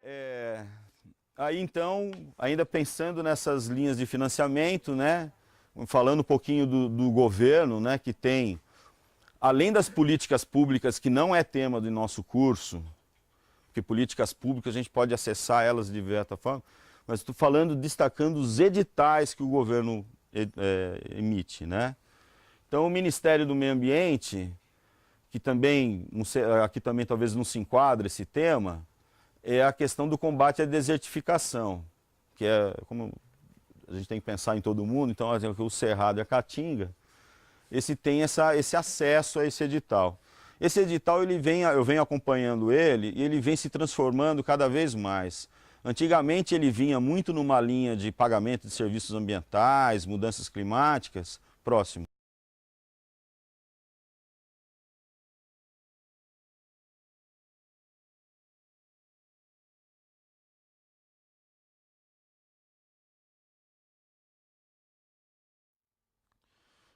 É, aí então, ainda pensando nessas linhas de financiamento, né, falando um pouquinho do governo, né, que tem, além das políticas públicas, que não é tema do nosso curso, porque políticas públicas a gente pode acessar elas de diversa forma, mas estou falando, destacando os editais que o governo emite, né. Então o Ministério do Meio Ambiente, que também, não sei, aqui também talvez não se enquadre esse tema, é a questão do combate à desertificação, que é, como a gente tem que pensar em todo mundo, então o Cerrado e a Caatinga, esse tem esse acesso a esse edital. Esse edital, eu venho acompanhando ele e ele vem se transformando cada vez mais. Antigamente ele vinha muito numa linha de pagamento de serviços ambientais, mudanças climáticas, próximo.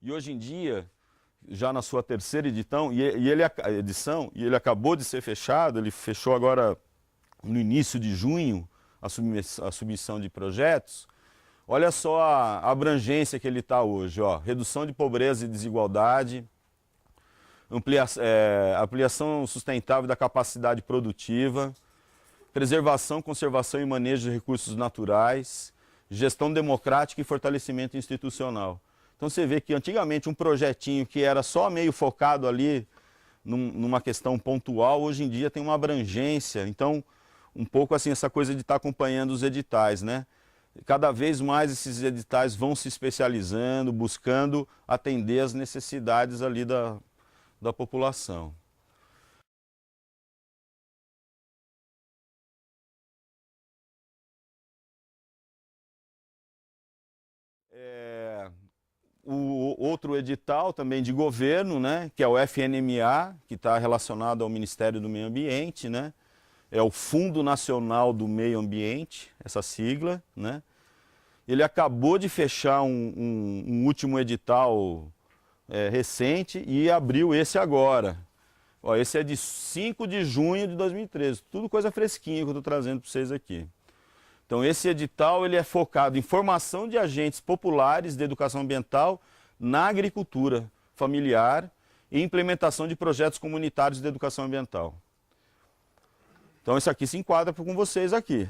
E hoje em dia, já na sua terceira edição, e ele acabou de ser fechado, ele fechou agora no início de junho a submissão de projetos. Olha só a abrangência que ele está hoje, ó. Redução de pobreza e desigualdade, ampliação sustentável da capacidade produtiva, preservação, conservação e manejo de recursos naturais, gestão democrática e fortalecimento institucional. Então você vê que antigamente um projetinho que era só meio focado ali numa questão pontual, hoje em dia tem uma abrangência. Então, um pouco assim, essa coisa de estar acompanhando os editais, né? Cada vez mais esses editais vão se especializando, buscando atender as necessidades ali da população. O outro edital também de governo, né, que é o FNMA, que está relacionado ao Ministério do Meio Ambiente, né, é o Fundo Nacional do Meio Ambiente, essa sigla, né. Ele acabou de fechar um último edital recente e abriu esse agora. Ó, esse é de 5 de junho de 2013, tudo coisa fresquinha que eu estou trazendo para vocês aqui. Então esse edital ele é focado em formação de agentes populares de educação ambiental na agricultura familiar e implementação de projetos comunitários de educação ambiental. Então isso aqui se enquadra com vocês aqui.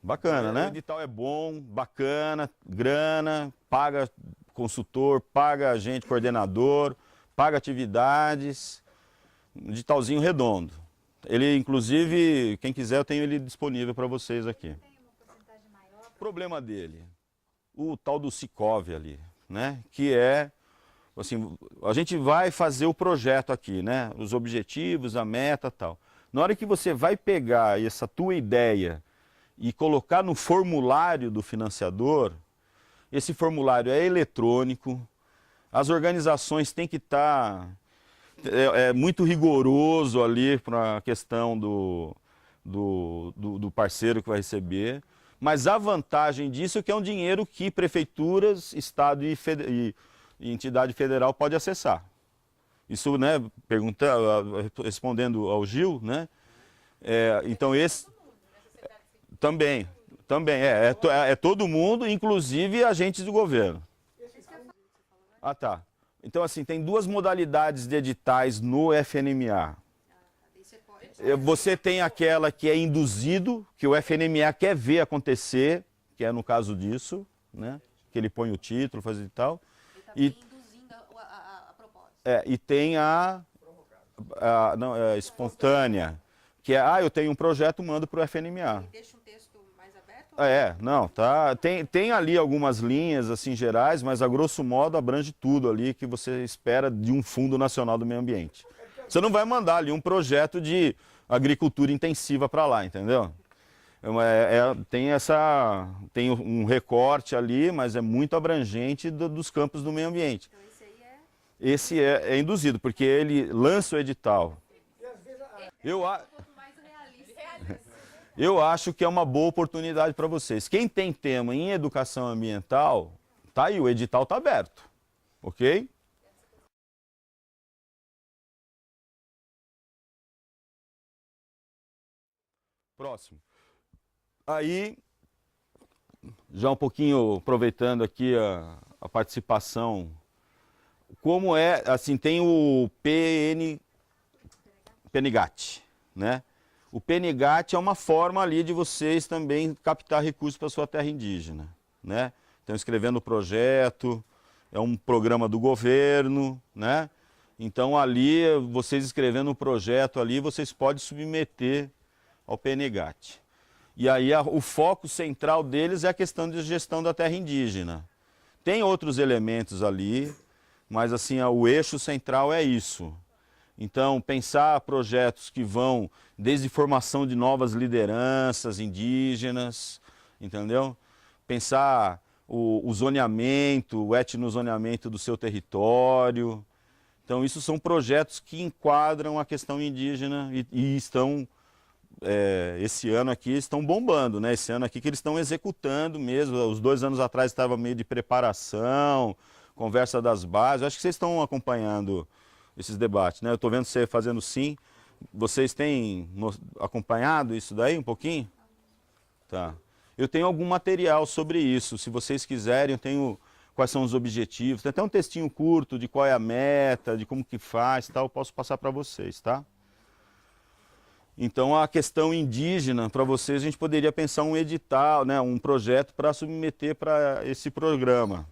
Bacana, né? O edital é bom, bacana, grana, paga consultor, paga agente coordenador, paga atividades, um editalzinho redondo. Ele, inclusive, quem quiser, eu tenho ele disponível para vocês aqui. O problema dele, o tal do Sicov ali, né? Que é, assim, a gente vai fazer o projeto aqui, né? Os objetivos, a meta e tal. Na hora que você vai pegar essa tua ideia e colocar no formulário do financiador, esse formulário é eletrônico, as organizações têm que estar... É muito rigoroso ali para a questão do parceiro que vai receber, mas a vantagem disso é que é um dinheiro que prefeituras, Estado e entidade federal pode acessar. Isso, né, respondendo ao Gil, né, então esse também é todo mundo, inclusive agentes do governo. Ah, tá. Então, assim, tem duas modalidades de editais no FNMA. Você tem aquela que é induzido, que o FNMA quer ver acontecer, que é no caso disso, né? Que ele põe o título, faz e tal. Ele está induzindo a proposta. E tem espontânea, que é, eu tenho um projeto, mando para o FNMA. Ele deixa um texto mais aberto? Não, tá. Tem ali algumas linhas assim gerais, mas a grosso modo abrange tudo ali que você espera de um Fundo Nacional do Meio Ambiente. Você não vai mandar ali um projeto de agricultura intensiva para lá, entendeu? Tem um recorte ali, mas é muito abrangente dos campos do meio ambiente. Então esse aí é... Esse é induzido, porque ele lança o edital. Eu acho que é uma boa oportunidade para vocês. Quem tem tema em educação ambiental, tá aí, o edital está aberto, ok? Próximo. Aí, já um pouquinho aproveitando aqui a participação, como é, assim, tem o PNGAT, né? O PNGAT é uma forma ali de vocês também captar recursos para a sua terra indígena, né? Então, escrevendo o projeto, é um programa do governo, né? Então, ali, vocês escrevendo o projeto ali, vocês podem submeter ao PNGAT. E aí, o foco central deles é a questão de gestão da terra indígena. Tem outros elementos ali, mas assim, o eixo central é isso. Então, pensar projetos que vão desde formação de novas lideranças indígenas, entendeu? Pensar o zoneamento, o etnozoneamento do seu território. Então, isso são projetos que enquadram a questão indígena e estão, esse ano aqui, estão bombando, né? Esse ano aqui que eles estão executando mesmo. Os 2 anos atrás estava meio de preparação, conversa das bases. Acho que vocês estão acompanhando esses debates, né? Eu estou vendo você fazendo sim. Vocês têm acompanhado isso daí um pouquinho? Tá. Eu tenho algum material sobre isso. Se vocês quiserem, eu tenho quais são os objetivos. Tem até um textinho curto de qual é a meta, de como que faz e tal. Eu posso passar para vocês, tá? Então, a questão indígena, para vocês, a gente poderia pensar um edital, né? Um projeto para submeter para esse programa.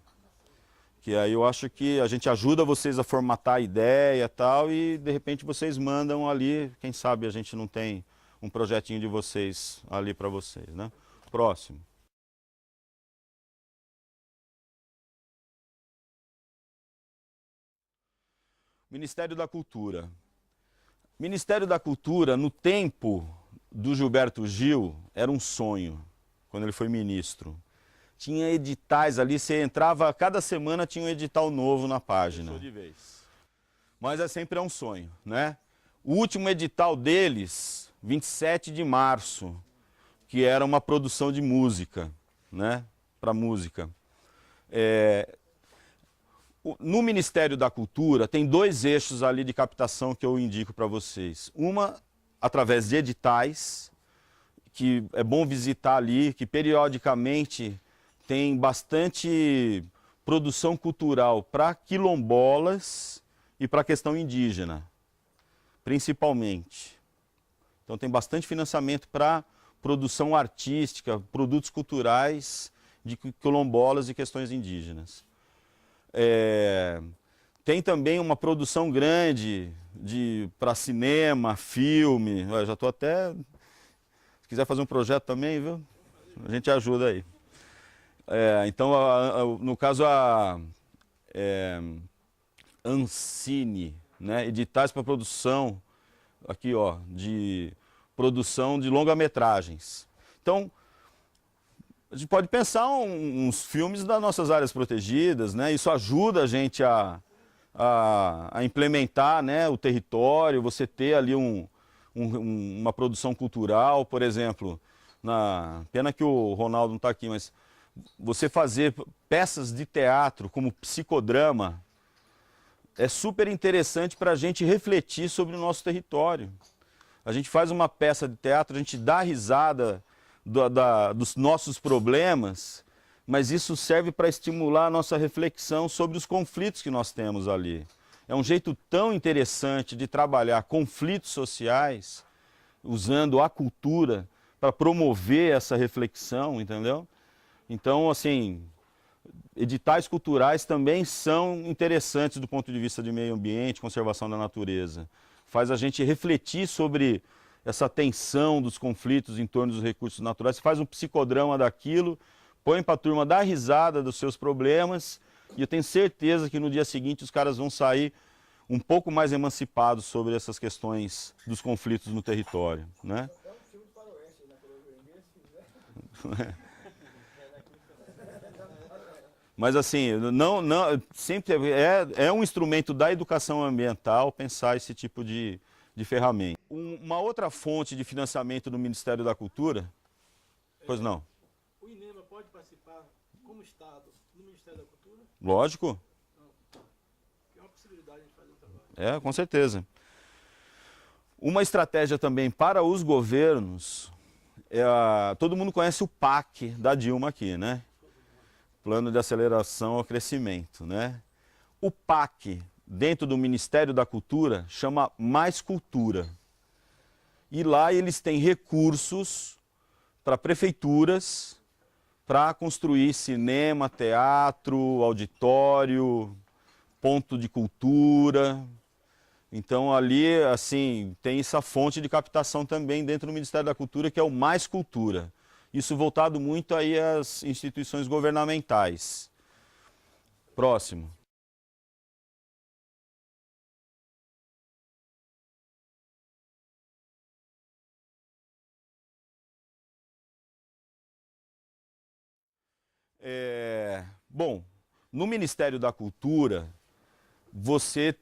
Que aí eu acho que a gente ajuda vocês a formatar a ideia e tal, e de repente vocês mandam ali, quem sabe a gente não tem um projetinho de vocês ali para vocês, né? Próximo. Ministério da Cultura. Ministério da Cultura, no tempo do Gilberto Gil, era um sonho, quando ele foi ministro. Tinha editais ali, você entrava, cada semana tinha um edital novo na página. Mas sempre é um sonho, né? O último edital deles, 27 de março, que era uma produção de música, né? Para música. No Ministério da Cultura tem 2 eixos ali de captação que eu indico para vocês. Uma, através de editais, que é bom visitar ali, que periodicamente tem bastante produção cultural para quilombolas e para a questão indígena, principalmente. Então tem bastante financiamento para produção artística, produtos culturais de quilombolas e questões indígenas. Tem também uma produção grande para cinema, filme. Eu já estou até... Se quiser fazer um projeto também, viu? A gente ajuda aí. Então, no caso, a Ancine, né? Editais para produção, aqui ó, de produção de longa-metragens. Então, a gente pode pensar uns filmes das nossas áreas protegidas, né? Isso ajuda a gente a implementar, né, o território, você ter ali uma produção cultural, por exemplo, pena que o Ronaldo não está aqui, mas você fazer peças de teatro como psicodrama é super interessante para a gente refletir sobre o nosso território. A gente faz uma peça de teatro, a gente dá risada dos nossos problemas, mas isso serve para estimular a nossa reflexão sobre os conflitos que nós temos ali. É um jeito tão interessante de trabalhar conflitos sociais, usando a cultura para promover essa reflexão, entendeu? Então, assim, editais culturais também são interessantes do ponto de vista de meio ambiente, conservação da natureza. Faz a gente refletir sobre essa tensão dos conflitos em torno dos recursos naturais. Você faz um psicodrama daquilo, põe para a turma dar risada dos seus problemas, e eu tenho certeza que no dia seguinte os caras vão sair um pouco mais emancipados sobre essas questões dos conflitos no território, né? Mas assim, sempre é um instrumento da educação ambiental pensar esse tipo de ferramenta. Uma outra fonte de financiamento do Ministério da Cultura, pois não? O INEMA pode participar como Estado no Ministério da Cultura? Lógico. É uma possibilidade de fazer o trabalho. Com certeza. Uma estratégia também para os governos todo mundo conhece o PAC da Dilma aqui, né? Plano de Aceleração ao Crescimento, né? O PAC, dentro do Ministério da Cultura, chama Mais Cultura. E lá eles têm recursos para prefeituras, para construir cinema, teatro, auditório, ponto de cultura. Então ali, assim, tem essa fonte de captação também dentro do Ministério da Cultura, que é o Mais Cultura. Isso voltado muito aí às instituições governamentais. Próximo. Bom, no Ministério da Cultura, você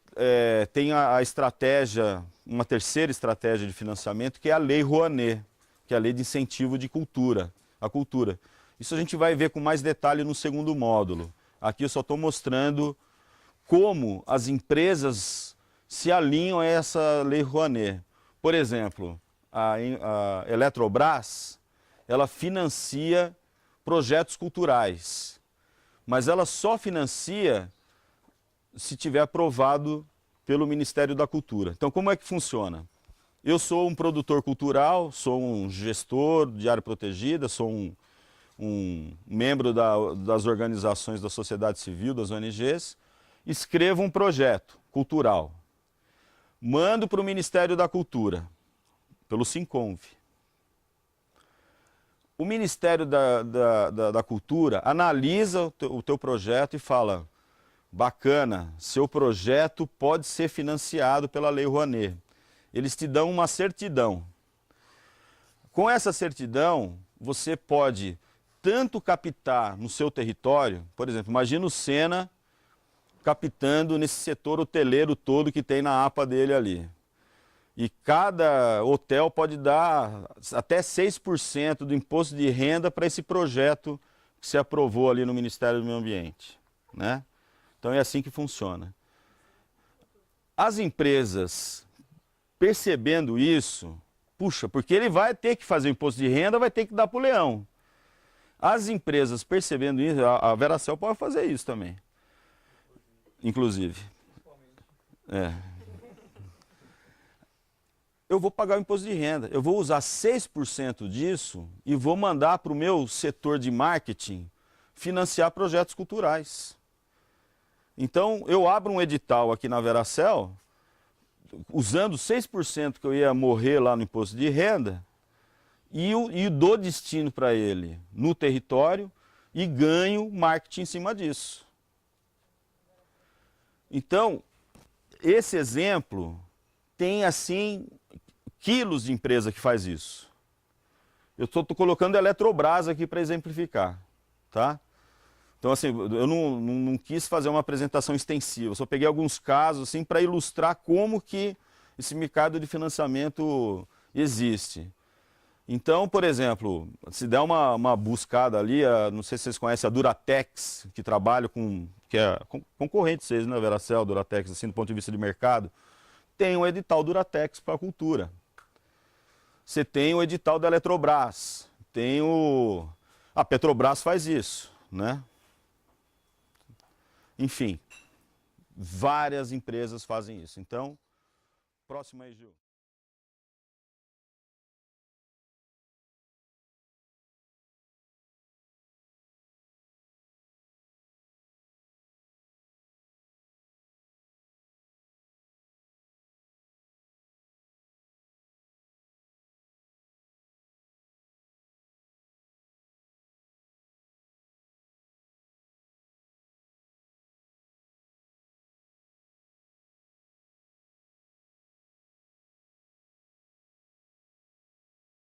tem a estratégia, uma terceira estratégia de financiamento, que é a Lei Rouanet, que é a Lei de Incentivo de Cultura, a cultura. Isso a gente vai ver com mais detalhe no segundo módulo. Aqui eu só estou mostrando como as empresas se alinham a essa Lei Rouanet. Por exemplo, a Eletrobras, ela financia projetos culturais, mas ela só financia se tiver aprovado pelo Ministério da Cultura. Então, como é que funciona? Eu sou um produtor cultural, sou um gestor de área protegida, sou um membro das organizações da sociedade civil, das ONGs, escrevo um projeto cultural, mando para o Ministério da Cultura, pelo Sinconv. O Ministério da Cultura analisa o teu projeto e fala: bacana, seu projeto pode ser financiado pela Lei Rouanet. Eles te dão uma certidão. Com essa certidão, você pode tanto captar no seu território, por exemplo, imagina o Sena captando nesse setor hoteleiro todo que tem na APA dele ali. E cada hotel pode dar até 6% do imposto de renda para esse projeto que se aprovou ali no Ministério do Meio Ambiente, né? Então é assim que funciona. As empresas, percebendo isso, puxa, porque ele vai ter que fazer o imposto de renda, vai ter que dar para o leão. As empresas percebendo isso, a Veracel pode fazer isso também, inclusive. Eu vou pagar o imposto de renda, eu vou usar 6% disso e vou mandar para o meu setor de marketing financiar projetos culturais. Então, eu abro um edital aqui na Veracel, usando 6% que eu ia morrer lá no imposto de renda, e dou destino para ele no território e ganho marketing em cima disso. Então, esse exemplo tem, assim, quilos de empresa que faz isso. Eu estou colocando a Eletrobras aqui para exemplificar, tá? Então, assim, eu não quis fazer uma apresentação extensiva, só peguei alguns casos assim, para ilustrar como que esse mercado de financiamento existe. Então, por exemplo, se der uma buscada ali, não sei se vocês conhecem a Duratex, que trabalha que é concorrente de vocês, né, Veracel, Duratex, assim, do ponto de vista de mercado, tem o edital Duratex para a cultura. Você tem o edital da Eletrobras, tem a Petrobras faz isso, né? Enfim, várias empresas fazem isso. Então, próximo aí, Gil.